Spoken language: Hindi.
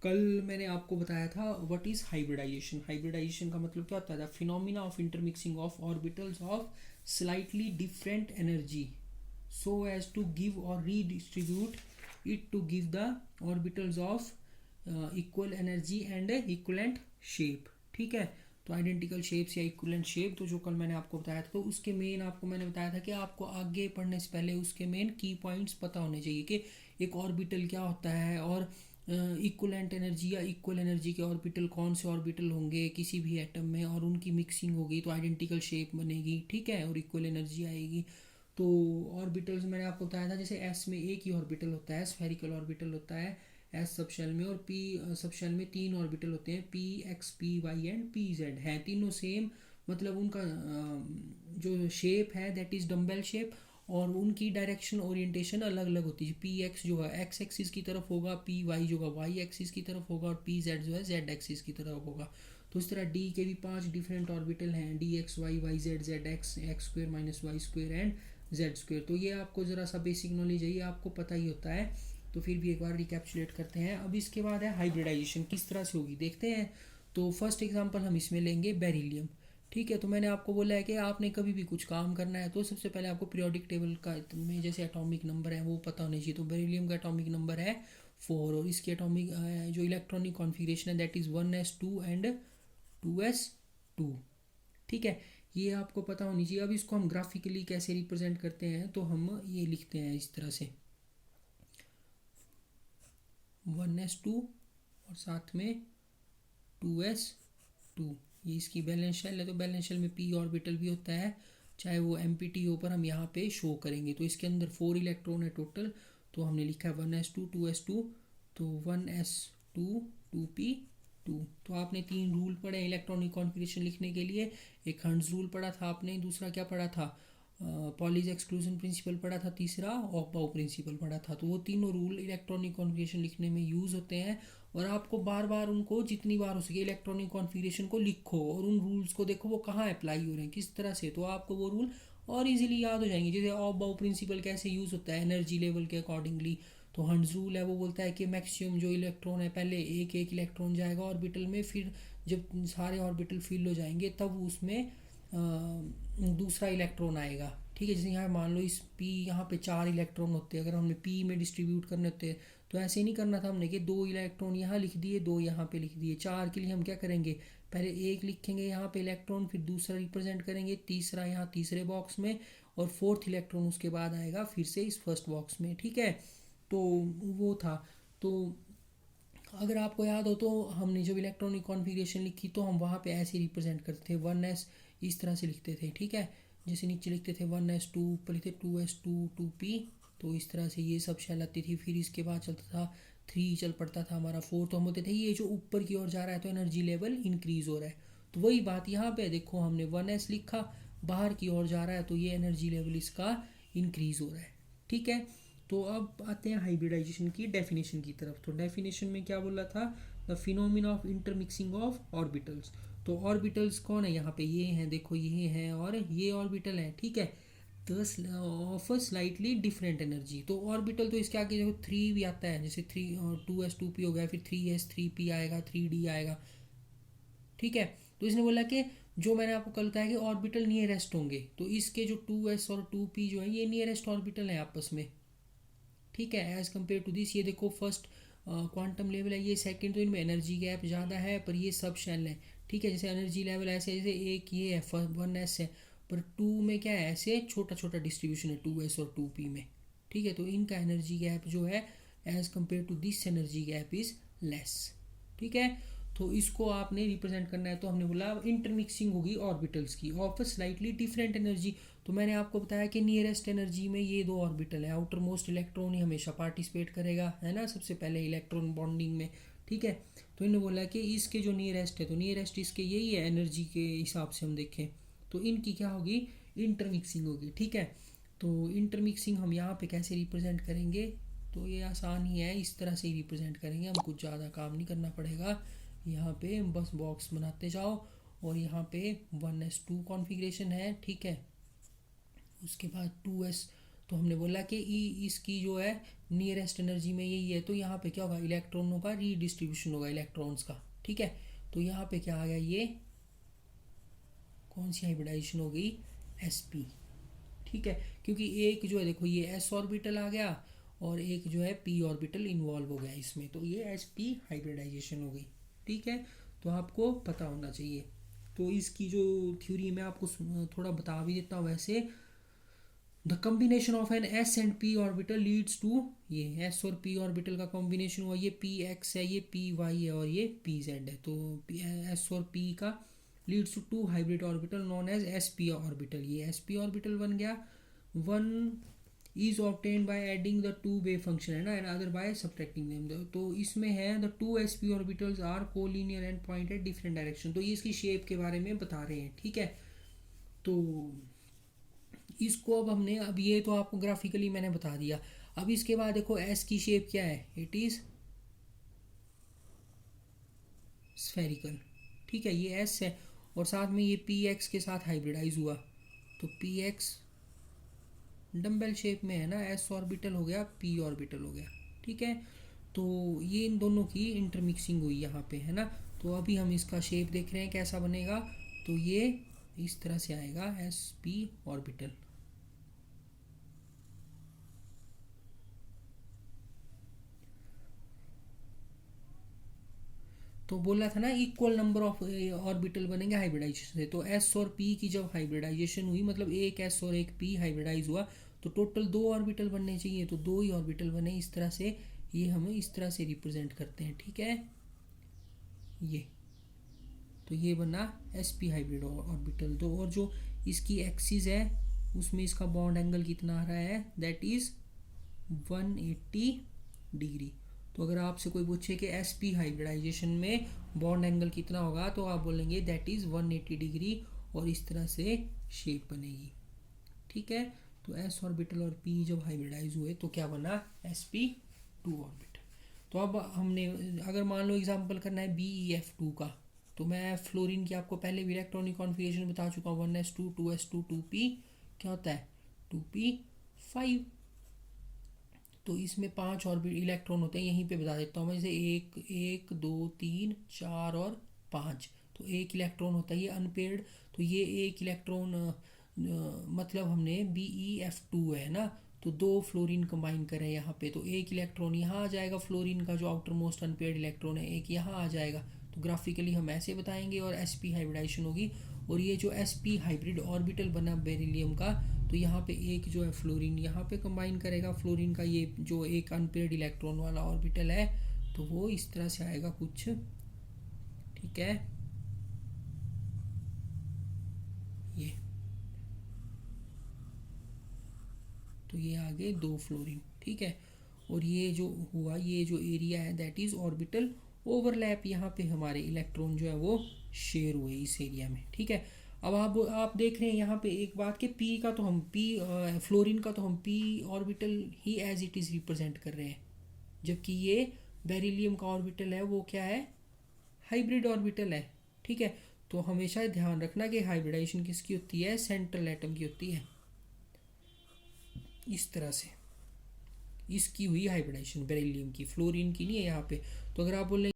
कल मैंने आपको बताया था व्हाट इज़ हाइब्रिडाइजेशन। हाइब्रिडाइजेशन का मतलब क्या होता है? The phenomena of intermixing of orbitals of slightly different energy so as to give or redistribute it to give the orbitals of equal energy and equivalent shape। ठीक है, तो आइडेंटिकल शेप्स या इक्वलेंट शेप, तो जो कल मैंने आपको बताया था, तो उसके मेन आपको मैंने बताया था कि आपको आगे पढ़ने से पहले उसके मेन की पॉइंट्स पता होने चाहिए कि एक ऑर्बिटल क्या होता है, और इक्वलेंट एनर्जी या इक्वल एनर्जी के ऑर्बिटल कौन से ऑर्बिटल होंगे किसी भी एटम में, और उनकी मिक्सिंग होगी तो आइडेंटिकल शेप बनेगी। ठीक है, और इक्वल एनर्जी आएगी। तो ऑर्बिटल्स मैंने आपको बताया था, जैसे एस में एक ही ऑर्बिटल होता है, स्फेरिकल ऑर्बिटल होता है एस सब शेल में, और पी सब शेल में तीन ऑर्बिटल होते हैं, P X P Y and P Z है, तीनों सेम। मतलब उनका जो शेप है दैट इज़ डम्बेल शेप, और उनकी डायरेक्शन ओरिएंटेशन अलग अलग होती है। पी एक्स जो है एक्स एक्सिस की तरफ होगा, पी वाई जो है वाई एक्सिस की तरफ होगा, और पी जेड जो है जेड एक्सिस की तरफ होगा। तो इस तरह डी के भी 5 डिफरेंट ऑर्बिटल हैं, D X Y Y Z Z X X square minus Y square and Z square. तो ये आपको ज़रा सा बेसिक नॉलेज है, ये आपको पता ही होता है, तो फिर भी एक बार रिकैप्चुलेट करते हैं। अब इसके बाद है हाइब्रिडाइजेशन, किस तरह से होगी देखते हैं। तो फर्स्ट एग्जांपल हम इसमें लेंगे बेरिलियम। ठीक है, तो मैंने आपको बोला है कि आपने कभी भी कुछ काम करना है तो सबसे पहले आपको पीरियोडिक टेबल का में जैसे एटॉमिक नंबर है वो पता होना चाहिए। तो बेरिलियम का एटॉमिक नंबर है 4, और इसकी एटॉमिक जो इलेक्ट्रॉनिक कॉन्फ़िगरेशन है that is 1s2 and 2s2। ठीक है, ये आपको पता होनी चाहिए। अब इसको हम ग्राफिकली कैसे रिप्रेजेंट करते हैं, तो हम ये लिखते हैं इस तरह से 1s2 और साथ में 2s2। ये इसकी बैलेंस शेल है, तो बैलेंस शेल में पी ऑर्बिटल भी होता है, चाहे वो एम पी टी ओ पर हम यहाँ पे शो करेंगे। तो इसके अंदर 4 इलेक्ट्रॉन है टोटल, तो हमने लिखा है 1s2 2s2, तो 1s2 2p2। तो आपने 3 रूल पढ़े इलेक्ट्रॉनिक कॉन्फ़िगरेशन लिखने के लिए। एक हंड्स रूल पढ़ा था आपने, दूसरा क्या पढ़ा था, पॉलीज एक्सक्लूजन प्रिंसिपल पढ़ा था, तीसरा ऑकबाउ प्रिंसिपल पढ़ा था। तो वो तीनों रूल इलेक्ट्रॉनिक कॉन्फ़िगरेशन लिखने में यूज़ होते हैं, और आपको बार बार उनको जितनी बार हो सके इलेक्ट्रॉनिक कॉन्फ़िगरेशन को लिखो और उन रूल्स को देखो वो कहाँ अप्लाई हो रहे हैं किस तरह से, तो आपको वो रूल और इजीली याद हो जाएंगे। जैसे ऑफ बाउ प्रिंसिपल कैसे यूज़ होता है एनर्जी लेवल के अकॉर्डिंगली, तो हंड्स रूल है वो बोलता है कि मैक्सिमम जो इलेक्ट्रॉन है पहले एक एक इलेक्ट्रॉन जाएगा ऑर्बिटल में, फिर जब सारे ऑर्बिटल फिल हो जाएंगे तब उसमें दूसरा इलेक्ट्रॉन आएगा। ठीक है, जैसे यहाँ मान लो इस पी यहाँ पे 4 इलेक्ट्रॉन होते हैं, अगर हमने पी में डिस्ट्रीब्यूट करने होते हैं तो ऐसे नहीं करना था हमने कि 2 इलेक्ट्रॉन यहाँ लिख दिए 2 यहाँ पे लिख दिए। 4 के लिए हम क्या करेंगे, पहले एक लिखेंगे यहाँ पे इलेक्ट्रॉन, फिर दूसरा रिप्रेजेंट करेंगे, तीसरा यहाँ तीसरे बॉक्स में, और फोर्थ इलेक्ट्रॉन उसके बाद आएगा फिर से इस फर्स्ट बॉक्स में। ठीक है, तो वो था। तो अगर आपको याद हो तो हमने जब इलेक्ट्रॉनिक कॉन्फ़िगरेशन लिखी तो हम वहाँ पे ऐसे रिप्रेजेंट करते थे 1s, इस तरह से लिखते थे। ठीक है, जैसे नीचे लिखते थे 1s2, ऊपर लिखते 2s2 2p, तो इस तरह से ये सब शैल आती थी। फिर इसके बाद चलता था 3, चल पड़ता था हमारा 4, तो हम होते थे ये जो ऊपर की ओर जा रहा है तो एनर्जी लेवल इंक्रीज़ हो रहा है। तो वही बात यहाँ पे देखो, हमने 1s लिखा, बाहर की ओर जा रहा है तो ये एनर्जी लेवल इसका इंक्रीज़ हो रहा है। ठीक है, तो अब आते हैं हाइब्रिडाइजेशन की डेफिनेशन की तरफ। तो डेफिनेशन में क्या बोला था, the phenomena of intermixing of orbitals. तो ऑर्बिटल्स कौन है यहाँ पे, ये हैं, देखो ये हैं और ये ऑर्बिटल है। ठीक है, ऑफ स्लाइटली डिफरेंट एनर्जी। तो ऑर्बिटल तो इसके आगे देखो 3 भी आता है, जैसे 3 2s2p हो गया, फिर 3s3p आएगा, 3d आएगा। ठीक है, तो इसने बोला कि जो मैंने आपको कल बताया कि ऑर्बिटल नियरेस्ट होंगे, तो इसके जो 2s और 2p जो है ये नियरेस्ट ऑर्बिटल है आपस में। ठीक है, एज़ कम्पेयर टू दिस ये देखो फर्स्ट क्वांटम लेवल है, ये सेकंड, तो इनमें एनर्जी गैप ज़्यादा है पर ये सब शेल है। ठीक है, जैसे एनर्जी लेवल ऐसे जैसे एक ये है 1s है, पर 2 में क्या है ऐसे छोटा छोटा डिस्ट्रीब्यूशन है 2s और 2p में। ठीक है, तो इनका एनर्जी गैप जो है as compare to this energy gap is less. ठीक है, तो इसको आपने रिप्रेजेंट करना है, तो हमने बोला इंटरमिक्सिंग होगी ऑर्बिटल्स की ऑफ स्लाइटली डिफरेंट एनर्जी। तो मैंने आपको बताया कि नियरेस्ट एनर्जी में ये 2 ऑर्बिटल है, आउटर मोस्ट इलेक्ट्रॉन ही हमेशा पार्टिसिपेट करेगा, है ना, सबसे पहले इलेक्ट्रॉन बॉन्डिंग में। ठीक है, तो इन्होंने बोला कि इसके जो नियरेस्ट है, तो नियरेस्ट इसके यही है एनर्जी के हिसाब से हम देखें तो इनकी क्या होगी, इंटरमिक्सिंग होगी। ठीक है, तो इंटरमिक्सिंग हम यहाँ पे कैसे रिप्रेजेंट करेंगे, तो ये आसान ही है, इस तरह से ही रिप्रेजेंट करेंगे, हम कुछ ज़्यादा काम नहीं करना पड़ेगा। यहाँ पे बस बॉक्स बनाते जाओ, और यहाँ पे 1s2 कॉन्फ़िगरेशन है। ठीक है, उसके बाद 2s, तो हमने बोला कि इसकी जो है नियरेस्ट एनर्जी में यही है, तो यहाँ पे क्या होगा, इलेक्ट्रॉनों का रीडिस्ट्रीब्यूशन होगा इलेक्ट्रॉन्स का, ठीक है। तो यहाँ पे क्या आ गया, ये कौन सी हाइब्रिडाइजेशन हो गई, sp, ठीक है। क्योंकि एक जो है देखो ये s ऑर्बिटल आ गया और एक जो है p ऑर्बिटल इन्वॉल्व हो गया इसमें, तो ये sp हाइब्रिडाइजेशन हो गई, ठीक है। तो आपको पता होना चाहिए। तो इसकी जो थ्योरी मैं आपको थोड़ा बता भी देता हूँ वैसे। The combination of an S and P orbital leads to, ये एस और पी ऑर्बिटल का कॉम्बिनेशन हुआ, ये पी एक्स है, ये पी वाई है और ये पी जेड है। तो एस और पी का leads to two hybrid orbital known as S P orbital, ये एस पी ऑर्बिटल बन गया। One is obtain by adding the two wave function है ना, and other by subtracting them. तो इसमें है the two S P orbitals are collinear and point at different direction. तो ये इसकी शेप के बारे में बता रहे हैं, ठीक है। तो इसको अब हमने, अब ये तो आपको ग्राफिकली मैंने बता दिया। अब इसके बाद देखो एस की शेप क्या है, इट इज स्फेरिकल, ठीक है, ये एस है। और साथ में ये पी एक्स के साथ हाइब्रिडाइज हुआ, तो पी एक्स डम्बेल शेप में है ना, एस ऑर्बिटल हो गया, पी ऑर्बिटल हो गया, ठीक है। तो ये इन दोनों की इंटरमिक्सिंग हुई यहाँ पे, है ना। तो अभी हम इसका शेप देख रहे हैं कैसा बनेगा। तो ये इस तरह से आएगा एस पी ऑर्बिटल। तो बोला था ना इक्वल नंबर ऑफ ऑर्बिटल बनेंगे हाइब्रिडाइजेशन से। तो एस और पी की जब हाइब्रिडाइजेशन हुई, मतलब एक एस और एक पी हाइब्रिडाइज हुआ, तो टोटल दो ऑर्बिटल बनने चाहिए, तो दो ही ऑर्बिटल बने इस तरह से। ये हमें इस तरह से रिप्रेजेंट करते हैं, ठीक है। ये तो ये बना एस पी हाइब्रिड ऑर्बिटल। तो और जो इसकी एक्सिस है उसमें इसका बॉन्ड एंगल कितना आ रहा है, दैट इज 180 डिग्री। तो अगर आपसे कोई पूछे कि एस पी हाइब्रिडाइजेशन में बॉन्ड एंगल कितना होगा, तो आप बोलेंगे दैट इज़ 180 डिग्री, और इस तरह से शेप बनेगी, ठीक है। तो एस ऑर्बिटल और पी जब हाइब्रिडाइज हुए तो क्या बना, एस पी टू ऑर्बिटल। तो अब हमने, अगर मान लो एग्जाम्पल करना है बी ई एफ टू का, तो मैं फ्लोरीन की आपको पहले भी इलेक्ट्रॉनिक कॉन्फ़िगरेशन बता चुका हूँ, 1s2 2s2 2p क्या होता है, 2p5। तो इसमें 5 और भी इलेक्ट्रॉन होते हैं, यहीं पे बता देता हूँ मैं, जैसे एक एक दो तीन चार और 5। तो एक इलेक्ट्रॉन होता है ये अनपेयर्ड। तो ये एक इलेक्ट्रॉन मतलब हमने BeF2 है ना, तो दो फ्लोरीन कंबाइन करें यहाँ पे, तो एक इलेक्ट्रॉन यहाँ आ जाएगा फ्लोरीन का जो आउटर मोस्ट अनपेयर्ड इलेक्ट्रॉन है, एक यहाँ आ जाएगा। तो ग्राफिकली हम ऐसे बताएंगे और sp हाइब्रिडाइजेशन होगी। और ये जो sp हाइब्रिड ऑर्बिटल बना बेरिलियम का, तो यहाँ पे एक जो है फ्लोरीन यहाँ पे कंबाइन करेगा, फ्लोरीन का ये जो एक अनपेयर्ड इलेक्ट्रॉन वाला ऑर्बिटल है, तो वो इस तरह से आएगा कुछ, ठीक है। ये तो ये आगे दो फ्लोरीन, ठीक है। और ये जो हुआ, ये जो एरिया है दैट इज ऑर्बिटल ओवरलैप, यहाँ पे हमारे इलेक्ट्रॉन जो है वो शेयर हुए इस एरिया में, ठीक है। अब आप देख रहे हैं यहाँ पे एक बात कि पी का तो हम पी फ्लोरीन का तो हम पी ऑर्बिटल ही एज इट इज़ रिप्रेजेंट कर रहे हैं, जबकि ये बेरिलियम का ऑर्बिटल है वो क्या है, हाइब्रिड ऑर्बिटल है, ठीक है। तो हमेशा ध्यान रखना कि हाइब्रिडाइजेशन किसकी होती है, सेंट्रल एटम की होती है, इस तरह से इसकी हुई हाइब्रिडाइजेशन बेरिलियम की, फ्लोरीन की नहीं है यहाँ पे। तो अगर आप बोल